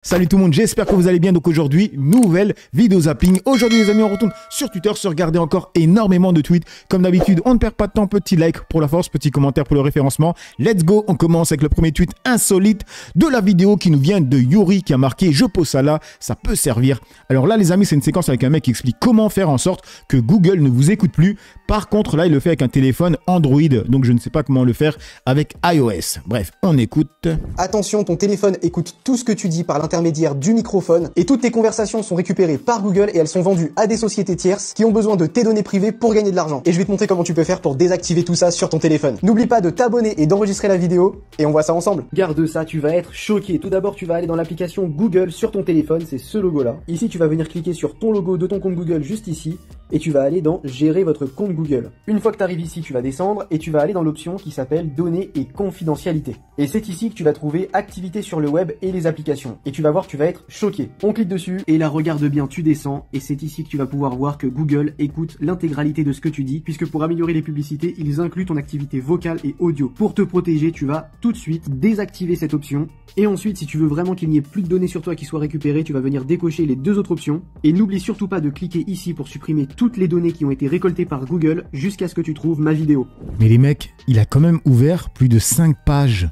Salut tout le monde, j'espère que vous allez bien. Donc aujourd'hui, nouvelle vidéo zapping. Aujourd'hui les amis, on retourne sur Twitter, se regarder encore énormément de tweets. Comme d'habitude, on ne perd pas de temps, petit like pour la force, petit commentaire pour le référencement. Let's go, on commence avec le premier tweet insolite de la vidéo qui nous vient de Yuri qui a marqué « Je pose ça là, ça peut servir ». Alors là les amis, c'est une séquence avec un mec qui explique comment faire en sorte que Google ne vous écoute plus. Par contre là, il le fait avec un téléphone Android, donc je ne sais pas comment le faire avec iOS. Bref, on écoute. Attention, ton téléphone écoute tout ce que tu dis par l'intermédiaire du microphone et toutes tes conversations sont récupérées par Google et elles sont vendues à des sociétés tierces qui ont besoin de tes données privées pour gagner de l'argent. Et je vais te montrer comment tu peux faire pour désactiver tout ça sur ton téléphone. N'oublie pas de t'abonner et d'enregistrer la vidéo et on voit ça ensemble. Garde ça, tu vas être choqué. Tout d'abord, tu vas aller dans l'application Google sur ton téléphone, c'est ce logo là. Ici, tu vas venir cliquer sur ton logo de ton compte Google juste ici et tu vas aller dans gérer votre compte Google. Une fois que tu arrives ici, tu vas descendre et tu vas aller dans l'option qui s'appelle données et confidentialité. Et c'est ici que tu vas trouver activité sur le web et les applications. Et tu vas voir, tu vas être choqué. On clique dessus et là, regarde bien, tu descends et c'est ici que tu vas pouvoir voir que Google écoute l'intégralité de ce que tu dis puisque pour améliorer les publicités, ils incluent ton activité vocale et audio. Pour te protéger, tu vas tout de suite désactiver cette option. Et ensuite, si tu veux vraiment qu'il n'y ait plus de données sur toi qui soient récupérées, tu vas venir décocher les deux autres options. Et n'oublie surtout pas de cliquer ici pour supprimer toutes les données qui ont été récoltées par Google jusqu'à ce que tu trouves ma vidéo. Mais les mecs, il a quand même ouvert plus de 5 pages.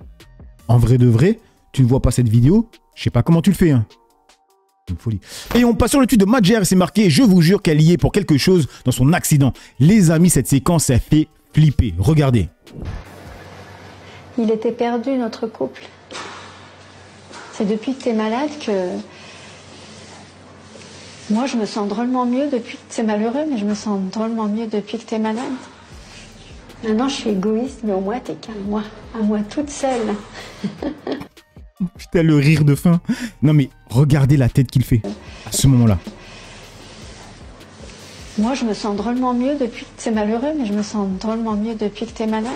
En vrai de vrai, tu ne vois pas cette vidéo, je sais pas comment tu le fais, hein. Une folie. Et on passe sur le tweet de Madjer, c'est marqué « Je vous jure qu'elle y est pour quelque chose dans son accident ». Les amis, cette séquence, elle fait flipper. Regardez. Il était perdu, notre couple. C'est depuis que tu es malade que... Moi, je me sens drôlement mieux depuis que... C'est malheureux, mais je me sens drôlement mieux depuis que tu es malade. Maintenant, je suis égoïste, mais au moins, t'es qu'à moi. À moi toute seule. Putain, le rire de fin. Non, mais regardez la tête qu'il fait à ce moment-là. Moi, je me sens drôlement mieux depuis... C'est malheureux, mais je me sens drôlement mieux depuis que tu es malade.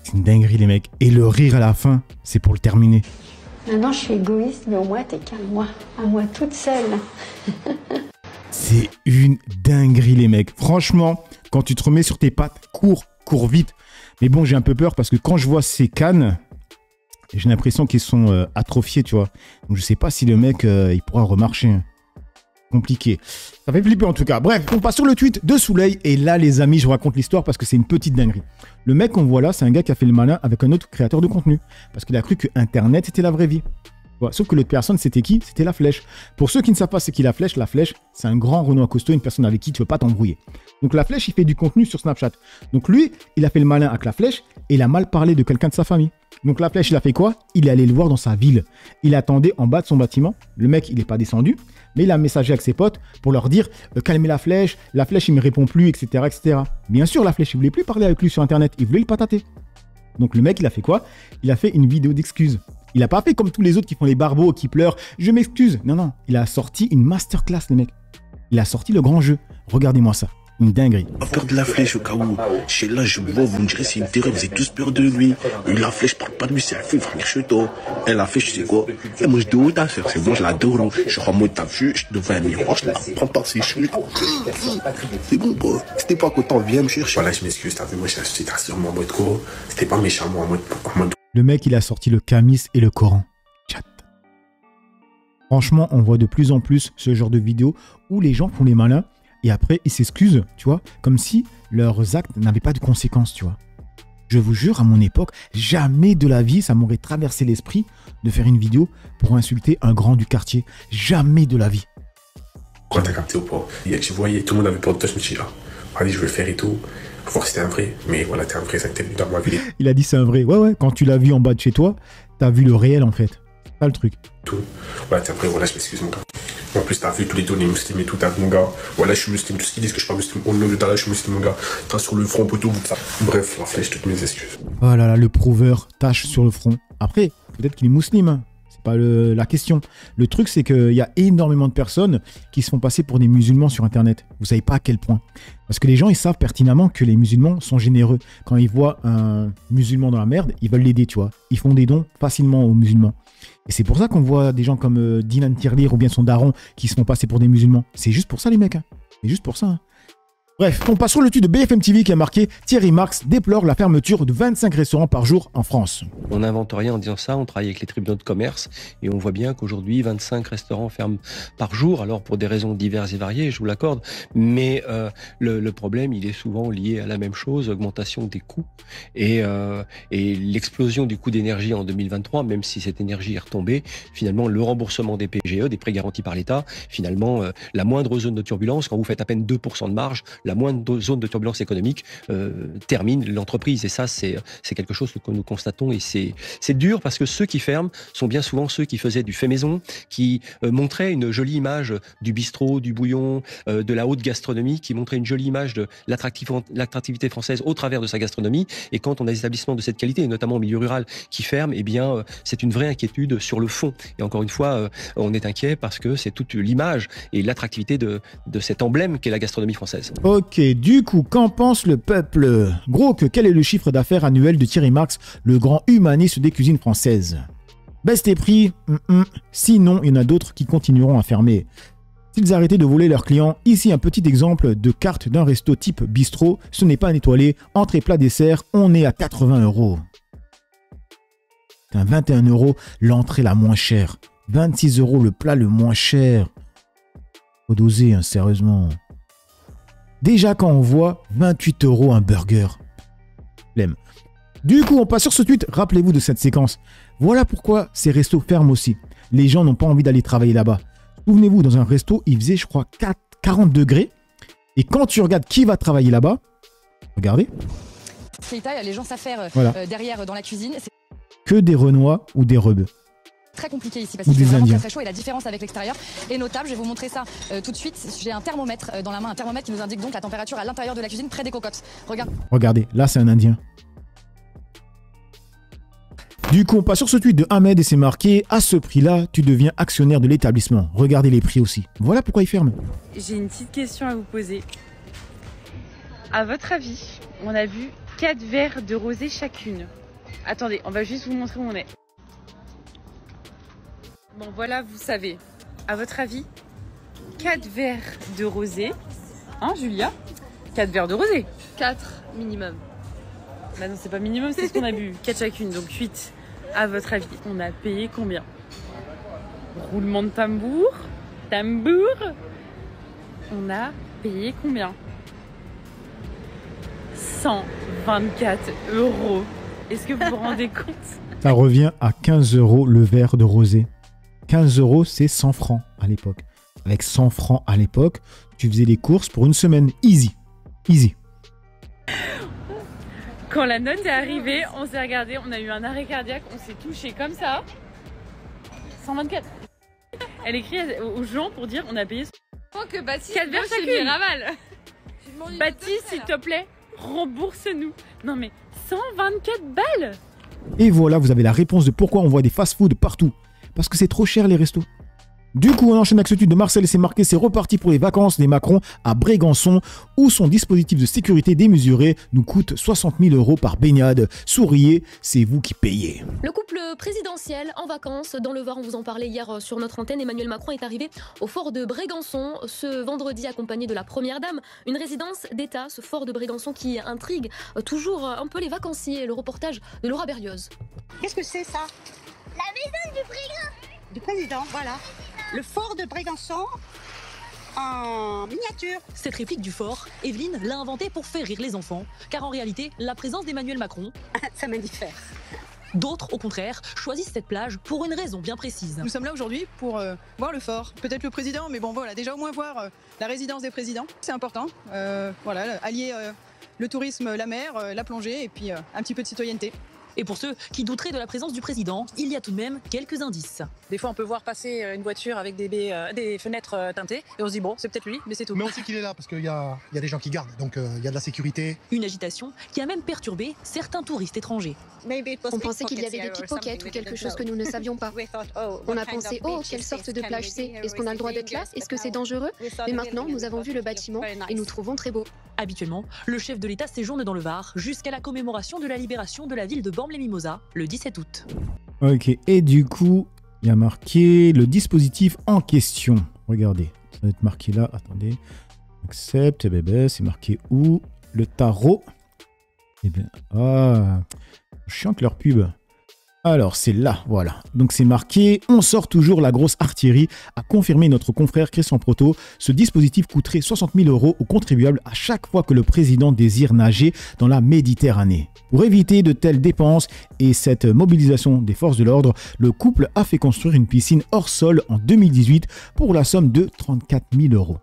C'est une dinguerie, les mecs. Et le rire à la fin, c'est pour le terminer. Maintenant, je suis égoïste, mais au moins, t'es qu'à moi. À moi toute seule. C'est une dinguerie, les mecs. Franchement, quand tu te remets sur tes pattes, cours vite. Mais bon, j'ai un peu peur parce que quand je vois ces cannes, j'ai l'impression qu'ils sont atrophiés, tu vois. Donc, je sais pas si le mec, il pourra remarcher. Compliqué. Ça fait flipper en tout cas. Bref, on passe sur le tweet de Souley. Et là, les amis, je vous raconte l'histoire parce que c'est une petite dinguerie. Le mec qu'on voit là, c'est un gars qui a fait le malin avec un autre créateur de contenu. Parce qu'il a cru que Internet, c'était la vraie vie. Ouais, sauf que l'autre personne, c'était qui? C'était La Flèche. Pour ceux qui ne savent pas c'est qui La Flèche, c'est un grand Renoir costaud, une personne avec qui tu ne veux pas t'embrouiller. Donc La Flèche, il fait du contenu sur Snapchat. Donc lui, il a fait le malin avec La Flèche et il a mal parlé de quelqu'un de sa famille. Donc La Flèche, il a fait quoi? Il est allé le voir dans sa ville. Il attendait en bas de son bâtiment. Le mec, il n'est pas descendu, mais il a messagé avec ses potes pour leur dire calmez La Flèche, il me répond plus, etc., etc. Bien sûr, La Flèche, il voulait plus parler avec lui sur Internet, il voulait le patater. Donc le mec, il a fait quoi? Il a fait une vidéo d'excuses. Il n'a pas fait comme tous les autres qui font les barbeaux, qui pleurent. Je m'excuse. Non, non. Il a sorti une masterclass, les mecs. Il a sorti le grand jeu. Regardez-moi ça. Une dinguerie. Pas peur de La Flèche au cas où. Chez là, je vois, vous me direz c'est une terreur, vous avez tous peur de lui. Et La Flèche parle pas de lui, c'est un fou, il va venir chez toi. Et La Flèche, tu sais quoi? Et moi, je dis, où ta soeur? C'est bon, je l'adore. Je suis en mode, t'as vu, je devais un miroir, je la prends par ses cheveux. C'est bon, bro. C'était pas content, viens me chercher. Voilà, je m'excuse, t'as vu, moi, j'étais sûrement en mode quoi. C'était pas méchant, moi, en mode. Le mec, il a sorti le Camis et le Coran. Chat. Franchement, on voit de plus en plus ce genre de vidéos où les gens font les malins et après, ils s'excusent, tu vois, comme si leurs actes n'avaient pas de conséquences, tu vois. Je vous jure, à mon époque, jamais de la vie, ça m'aurait traversé l'esprit de faire une vidéo pour insulter un grand du quartier. Jamais de la vie. Quand t'as capté ou pas? Je voyais, tout le monde avait peur de toi, je me suis dit, allez, je vais le faire et tout. Pour voir si c'était un vrai. Mais voilà, t'es un vrai, ça t'es venu dans ma vie. Il a dit c'est un vrai. Ouais, ouais, quand tu l'as vu en bas de chez toi, t'as vu le réel en fait. C'est pas le truc. Tout. Voilà, t'es un vrai, voilà, je m'excuse, mon gars. En plus, t'as vu tous les données musulmans et tout, t'as vu, mon gars. Voilà, je suis musulman. Tout ce qu'ils disent que je suis pas musulman. Au nom de Allah, je suis musulman, mon gars. T'as sur le front, poteau, ça. Bref, La Flèche, toutes mes excuses. Oh là là, le prouveur, tache sur le front. Après, peut-être qu'il est musulman. C'est pas la question. Le truc, c'est qu'il y a énormément de personnes qui se font passer pour des musulmans sur Internet. Vous savez pas à quel point. Parce que les gens, ils savent pertinemment que les musulmans sont généreux. Quand ils voient un musulman dans la merde, ils veulent l'aider, tu vois. Ils font des dons facilement aux musulmans. Et c'est pour ça qu'on voit des gens comme Dinan Tirlir ou bien son daron qui se font passer pour des musulmans. C'est juste pour ça, les mecs. Hein. C'est juste pour ça. Hein. Bref, on passe sur l'étude de BFM TV qui a marqué Thierry Marx déplore la fermeture de 25 restaurants par jour en France. On n'invente rien en disant ça, on travaille avec les tribunaux de commerce et on voit bien qu'aujourd'hui 25 restaurants ferment par jour, alors pour des raisons diverses et variées, je vous l'accorde, mais le problème il est souvent lié à la même chose, augmentation des coûts et l'explosion du coût d'énergie en 2023, même si cette énergie est retombée, finalement le remboursement des PGE, des prêts garantis par l'État, finalement la moindre zone de turbulence, quand vous faites à peine 2% de marge, la moindre zone de turbulence économique termine l'entreprise. Et ça, c'est quelque chose que nous constatons. Et c'est dur parce que ceux qui ferment sont bien souvent ceux qui faisaient du fait maison, qui montraient une jolie image du bistrot, du bouillon, de la haute gastronomie, qui montraient une jolie image de l'attractivité française au travers de sa gastronomie. Et quand on a des établissements de cette qualité, et notamment au milieu rural, qui ferment, eh bien, c'est une vraie inquiétude sur le fond. Et encore une fois, on est inquiet parce que c'est toute l'image et l'attractivité de cet emblème qu'est la gastronomie française. Ok, du coup, qu'en pense le peuple? Gros, quel est le chiffre d'affaires annuel de Thierry Marx, le grand humaniste des cuisines françaises? Baisse tes prix? Sinon, il y en a d'autres qui continueront à fermer. S'ils arrêtaient de voler leurs clients, ici un petit exemple de carte d'un resto type bistrot, ce n'est pas un étoilé, entrée plat dessert, on est à 80 €. 21 € l'entrée la moins chère, 26 € le plat le moins cher. Faut doser, hein, sérieusement. Déjà quand on voit 28 € un burger. Flemme. Du coup, on passe sur ce tweet. Rappelez-vous de cette séquence. Voilà pourquoi ces restos ferment aussi. Les gens n'ont pas envie d'aller travailler là-bas. Souvenez-vous, dans un resto, il faisait, je crois, 40 degrés. Et quand tu regardes qui va travailler là-bas, regardez. Les gens savent faire derrière dans la cuisine. Que des Renois ou des Rebeux. Très compliqué ici parce qu'il fait vraiment très chaud et la différence avec l'extérieur est notable. Je vais vous montrer ça tout de suite. J'ai un thermomètre dans la main, un thermomètre qui nous indique donc la température à l'intérieur de la cuisine près des cocottes. Regardez, là c'est un Indien. Du coup, on passe sur ce tweet de Ahmed et c'est marqué « À ce prix-là, tu deviens actionnaire de l'établissement. Regardez les prix aussi. » Voilà pourquoi ils ferment. J'ai une petite question à vous poser. À votre avis, on a vu 4 verres de rosé chacune. Attendez, on va juste vous montrer où on est. Bon voilà, vous savez. À votre avis, 4 verres de rosé. Hein, Julia? 4 verres de rosé. 4 minimum. Bah non, c'est pas minimum, c'est ce qu'on a bu. 4 chacune, donc 8. À votre avis, on a payé combien? Roulement de tambour. Tambour. On a payé combien? 124 €. Est-ce que vous vous rendez compte? Ça revient à 15 € le verre de rosé. 15 €, c'est 100 francs à l'époque. Avec 100 francs à l'époque, tu faisais les courses pour une semaine. Easy. Easy. Quand la note est arrivée, on s'est regardé, on a eu un arrêt cardiaque, on s'est touché comme ça. 124. Elle écrit aux gens pour dire on a payé 4 verres chacune. Baptiste, s'il te plaît, rembourse-nous. Non mais 124 balles. Et voilà, vous avez la réponse de pourquoi on voit des fast-food partout. Parce que c'est trop cher les restos. Du coup, on enchaîne avec ce tweet de Marcel et c'est marqué, c'est reparti pour les vacances des Macron à Brégançon, où son dispositif de sécurité démesuré nous coûte 60 000 € par baignade. Souriez, c'est vous qui payez. Le couple présidentiel en vacances dans le Var, on vous en parlait hier sur notre antenne. Emmanuel Macron est arrivé au fort de Brégançon ce vendredi accompagné de la première dame. Une résidence d'État, ce fort de Brégançon qui intrigue toujours un peu les vacanciers. Le reportage de Laura Berlioz. Qu'est-ce que c'est ça? La maison du président. Du président, voilà. Le fort de Brégançon en miniature. Cette réplique du fort, Evelyne l'a inventée pour faire rire les enfants, car en réalité, la présence d'Emmanuel Macron, ça m'indiffère. D'autres, au contraire, choisissent cette plage pour une raison bien précise. Nous sommes là aujourd'hui pour voir le fort, peut-être le président, mais bon voilà, déjà au moins voir la résidence des présidents, c'est important. Voilà, allier le tourisme, la mer, la plongée et puis un petit peu de citoyenneté. Et pour ceux qui douteraient de la présence du président, il y a tout de même quelques indices. Des fois, on peut voir passer une voiture avec des fenêtres teintées et on se dit bon, c'est peut-être lui, mais c'est tout. Mais on sait qu'il est là parce qu'il y a des gens qui gardent, donc il y a de la sécurité. Une agitation qui a même perturbé certains touristes étrangers. On pensait qu'il y avait des pickpockets ou quelque chose que nous ne savions pas. On a pensé, oh, quelle sorte de plage c'est? Est-ce qu'on a le droit d'être là? Est-ce que c'est dangereux? Mais maintenant, nous avons vu le bâtiment et nous trouvons très beau. Habituellement, le chef de l'État séjourne dans le Var jusqu'à la commémoration de la libération de la ville de Bormes-les-Mimosas le 17 août. Ok, et du coup, il y a marqué le dispositif en question. Regardez, ça va être marqué là, attendez. Accepte, bébé, c'est marqué où? Le tarot. Eh bien, ah, chiant que leur pub. Alors, c'est là, voilà. Donc, c'est marqué « On sort toujours la grosse artillerie », a confirmé notre confrère Christian Proto. Ce dispositif coûterait 60 000 € aux contribuables à chaque fois que le président désire nager dans la Méditerranée. Pour éviter de telles dépenses et cette mobilisation des forces de l'ordre, le couple a fait construire une piscine hors sol en 2018 pour la somme de 34 000 €.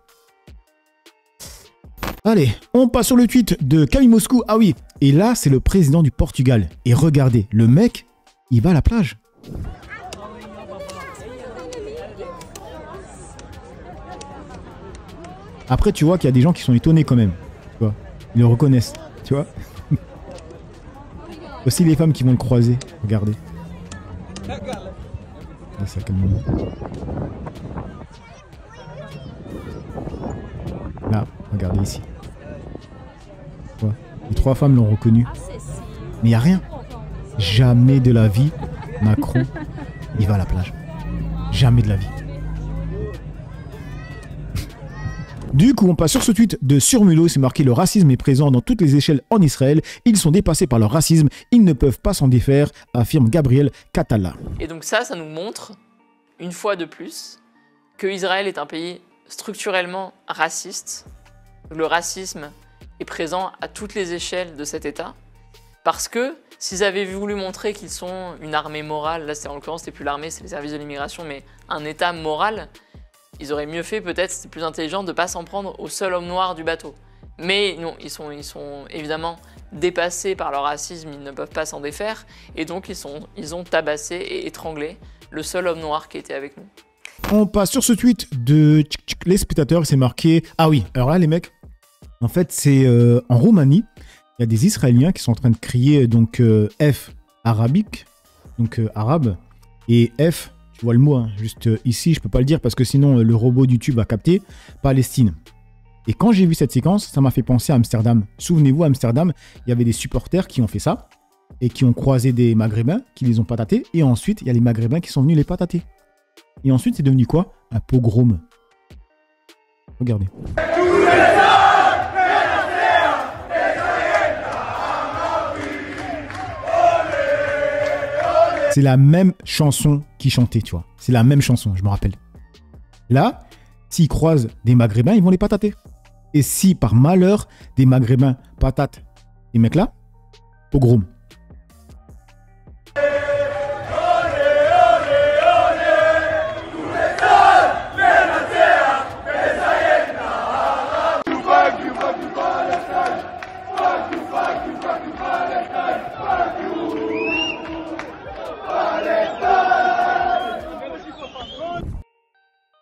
Allez, on passe sur le tweet de Camille Moscou. Ah oui, et là, c'est le président du Portugal. Et regardez, le mec, il va à la plage. Après, tu vois qu'il y a des gens qui sont étonnés quand même. Tu vois, ils le reconnaissent. Tu vois. Aussi les femmes qui vont le croiser. Regardez. Là, c'est à quel moment? Là, regardez ici. Tu vois, les 3 femmes l'ont reconnu. Mais il n'y a rien. Jamais de la vie, Macron, il va à la plage. Jamais de la vie. Du coup, on passe sur ce tweet de Surmulot. C'est marqué « Le racisme est présent dans toutes les échelles en Israël. Ils sont dépassés par leur racisme. Ils ne peuvent pas s'en défaire », affirme Gabriel Catala. Et donc ça nous montre, une fois de plus, que Israël est un pays structurellement raciste. Le racisme est présent à toutes les échelles de cet État. Parce que s'ils avaient voulu montrer qu'ils sont une armée morale, là en l'occurrence c'était plus l'armée, c'est les services de l'immigration, mais un État moral, ils auraient mieux fait, peut-être c'était plus intelligent de ne pas s'en prendre au seul homme noir du bateau. Mais non, ils sont évidemment dépassés par leur racisme, ils ne peuvent pas s'en défaire, et donc ils ont tabassé et étranglé le seul homme noir qui était avec nous. On passe sur ce tweet de les spectateurs, c'est marqué... Ah oui, alors là les mecs, en fait c'est en Roumanie. Il y a des Israéliens qui sont en train de crier donc F arabique, donc arabe, et F, tu vois le mot, hein, juste ici, je peux pas le dire parce que sinon le robot YouTube va capter, Palestine. Et quand j'ai vu cette séquence, ça m'a fait penser à Amsterdam. Souvenez-vous, à Amsterdam, il y avait des supporters qui ont fait ça, et qui ont croisé des Maghrébins, qui les ont patatés, et ensuite il y a les Maghrébins qui sont venus les patater. Et ensuite c'est devenu quoi? Un pogrom. Regardez. C'est la même chanson qu'ils chantaient, tu vois. C'est la même chanson, je me rappelle. Là, s'ils croisent des Maghrébins, ils vont les patater. Et si, par malheur, des Maghrébins patatent ces mecs-là, pogrom.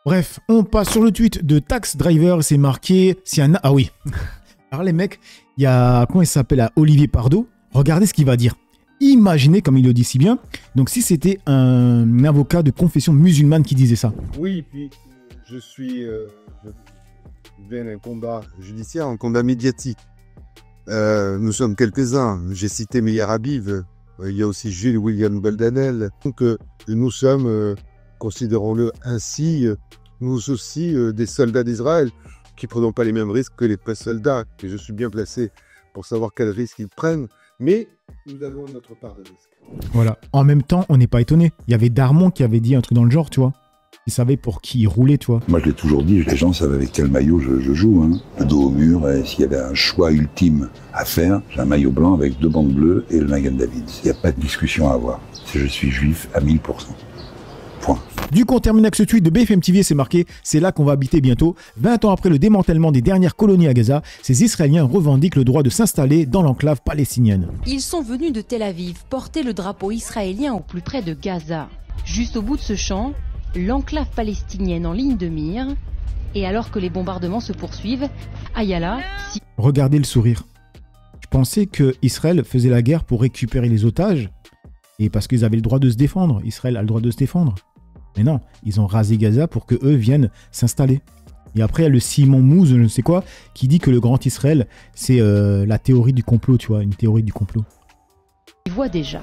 Bref, on passe sur le tweet de Tax Driver, c'est marqué... Ah oui. Alors les mecs, il y a... Comment il s'appelle? Olivier Pardo. Regardez ce qu'il va dire. Imaginez, comme il le dit si bien, donc si c'était un avocat de confession musulmane qui disait ça. Oui, puis je viens d'un combat judiciaire, un combat médiatique. Nous sommes quelques-uns. J'ai cité Meir Habib. Il y a aussi Jules William Goldanel. Donc nous sommes... considérons-le ainsi, nous aussi des soldats d'Israël qui ne prenons pas les mêmes risques que les soldats. Et je suis bien placé pour savoir quels risques ils prennent, mais nous avons notre part de risque. Voilà. En même temps, on n'est pas étonné. Il y avait Darmon qui avait dit un truc dans le genre, tu vois. Il savait pour qui il roulait, tu vois. Moi, je l'ai toujours dit, les gens savent avec quel maillot je joue. Hein. Le dos au mur, et s'il y avait un choix ultime à faire, j'ai un maillot blanc avec 2 bandes bleues et le Magen David. Il n'y a pas de discussion à avoir. Je suis juif à 1000%. Point. Du coup, on termine avec ce tweet de BFM TV, c'est marqué « C'est là qu'on va habiter bientôt ». 20 ans après le démantèlement des dernières colonies à Gaza, ces Israéliens revendiquent le droit de s'installer dans l'enclave palestinienne. Ils sont venus de Tel Aviv porter le drapeau israélien au plus près de Gaza. Juste au bout de ce champ, l'enclave palestinienne en ligne de mire. Et alors que les bombardements se poursuivent, Ayala... Regardez le sourire. Je pensais que Israël faisait la guerre pour récupérer les otages et parce qu'ils avaient le droit de se défendre. Israël a le droit de se défendre. Mais non, ils ont rasé Gaza pour que eux viennent s'installer. Et après, il y a le Simon Mouze, je ne sais quoi, qui dit que le Grand Israël, c'est la théorie du complot, tu vois, une théorie du complot. Il voit déjà.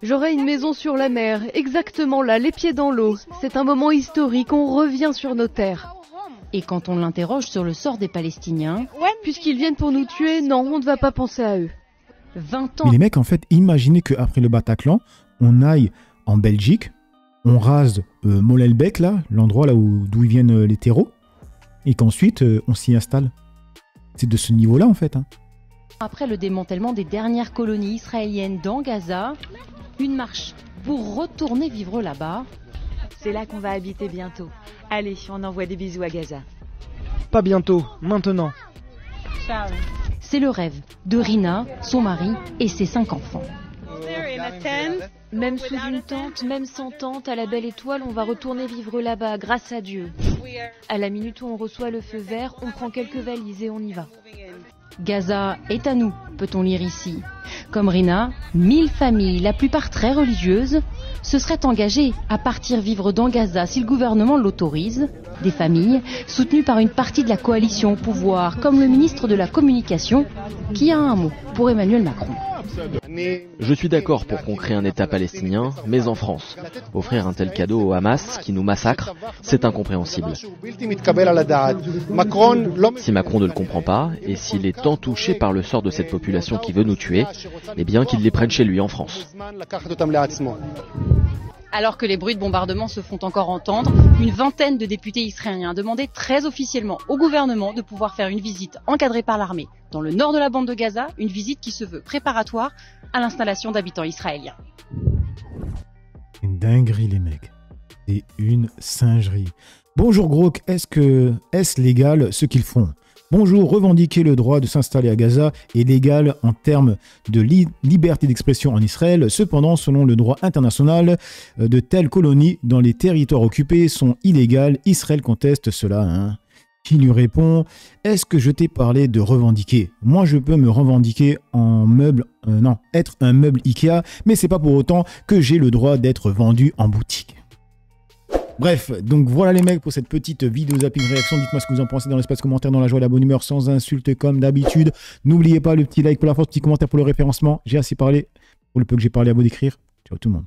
J'aurai une maison sur la mer, exactement là, les pieds dans l'eau. C'est un moment historique, on revient sur nos terres. Et quand on l'interroge sur le sort des Palestiniens, Puisqu'ils viennent pour nous tuer, non, on ne va pas penser à eux. 20 ans... Mais les mecs, en fait, imaginez qu'après le Bataclan, on aille en Belgique, on rase Molenbeek, là, l'endroit là d'où ils viennent les terreaux, et qu'ensuite, on s'y installe. C'est de ce niveau-là, en fait. Hein. Après le démantèlement des dernières colonies israéliennes dans Gaza, une marche pour retourner vivre là-bas. C'est là qu'on va habiter bientôt. Allez, on envoie des bisous à Gaza. Pas bientôt, maintenant. Ciao. C'est le rêve de Rina, son mari et ses 5 enfants. Même sous une tente, même sans tente, à la belle étoile, on va retourner vivre là-bas, grâce à Dieu. À la minute où on reçoit le feu vert, on prend quelques valises et on y va. Gaza est à nous, peut-on lire ici. Comme Rina, 1000 familles, la plupart très religieuses, se seraient engagées à partir vivre dans Gaza si le gouvernement l'autorise. Des familles soutenues par une partie de la coalition au pouvoir, comme le ministre de la Communication, qui a un mot pour Emmanuel Macron. Je suis d'accord pour qu'on crée un État palestinien, mais en France. Offrir un tel cadeau au Hamas qui nous massacre, c'est incompréhensible. Si Macron ne le comprend pas, et s'il est tant touché par le sort de cette population qui veut nous tuer, eh bien qu'il les prenne chez lui en France. Alors que les bruits de bombardement se font encore entendre, une vingtaine de députés israéliens demandaient très officiellement au gouvernement de pouvoir faire une visite encadrée par l'armée dans le nord de la bande de Gaza, une visite qui se veut préparatoire à l'installation d'habitants israéliens. Une dinguerie les mecs, c'est une singerie. Bonjour Grok, est-ce légal ce qu'ils font ? Bonjour, revendiquer le droit de s'installer à Gaza est légal en termes de liberté d'expression en Israël. Cependant, selon le droit international, de telles colonies dans les territoires occupés sont illégales. Israël conteste cela. Hein. Qui lui répond ? Est-ce que je t'ai parlé de revendiquer ? Moi, je peux me revendiquer en meuble, être un meuble Ikea, mais c'est pas pour autant que j'ai le droit d'être vendu en boutique. Bref, donc voilà les mecs pour cette petite vidéo zapping réaction. Dites-moi ce que vous en pensez dans l'espace commentaire, dans la joie et la bonne humeur, sans insultes comme d'habitude. N'oubliez pas le petit like pour la force, petit commentaire pour le référencement. J'ai assez parlé. Pour le peu que j'ai parlé, à vous d'écrire. Ciao tout le monde.